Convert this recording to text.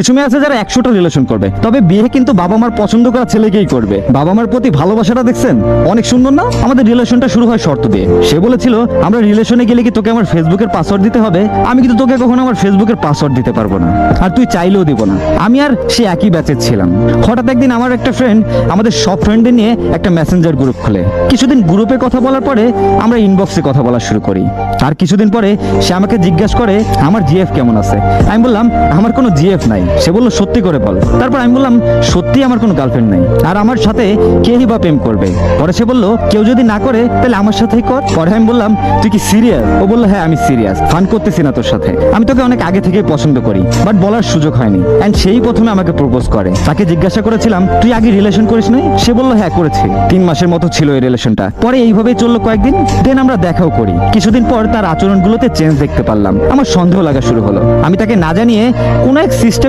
কিছু মেয়ে আছে যারা 100টা রিলেশন করবে, তবে বিয়ে কিন্তু বাবা মার পছন্দ করা ছেলেকেই করবে। বাবা মার প্রতি ভালোবাসাটা দেখছেন, অনেক সুন্দর না? আমাদের রিলেশনটা শুরু হয় শর্ত দিয়ে। সে বলেছিল আমরা রিলেশনে গেলে কি তোকে আমার ফেসবুকের পাসওয়ার্ড দিতে হবে। আমি কিন্তু তোকে কখনো আমার ফেসবুকের পাসওয়ার্ড দিতে পারবো না, আর তুই চাইলেও দিব না। আমি আর সে একই ব্যাচের ছিলাম। হঠাৎ একদিন আমার একটা ফ্রেন্ড আমাদের সব ফ্রেন্ডদের নিয়ে একটা মেসেঞ্জার গ্রুপ খোলে। কিছুদিন গ্রুপে কথা বলার পরে আমরা ইনবক্সে কথা বলা শুরু করি। আর কিছুদিন পরে সে আমাকে জিজ্ঞাসা করে আমার জিএফ কেমন আছে। আমি বললাম আমার কোনো জিএফ নাই। সে বলল সত্যি করে বল। তারপর আমি বললাম সত্যি আমার কোনো গার্লফ্রেন্ড নাই, আর আমার সাথে কেই বা প্রেম করবে। পরে সে বলল কেউ যদি না করে তাহলে আমার সাথেই কর। পরে আমি বললাম তুই কি সিরিয়াস? ও বললো হ্যাঁ আমি সিরিয়াস, ফান করতেছি না তোর সাথে। আমি তোকে অনেক আগে থেকে পছন্দ করি, বাট বলার সুযোগ হয়নি। এন্ড সেই প্রথমে আমাকে প্রপোজ করে। তাকে জিজ্ঞাসা করেছিলাম তুই আগে রিলেশন করিস নাই? সে বললো হ্যাঁ করেছি। 3 মাসের মতো ছিল এই রিলেশনটা। পরে এইভাবেই চললো কয়েকদিন, দেন আমরা দেখাও করি। কিছুদিন পর তার আচরণগুলোতে চেঞ্জ দেখতে পারলাম। আমার সন্দেহ লাগা শুরু হলো। আমি তাকে না জানিয়ে কোনো এক সিস্টেম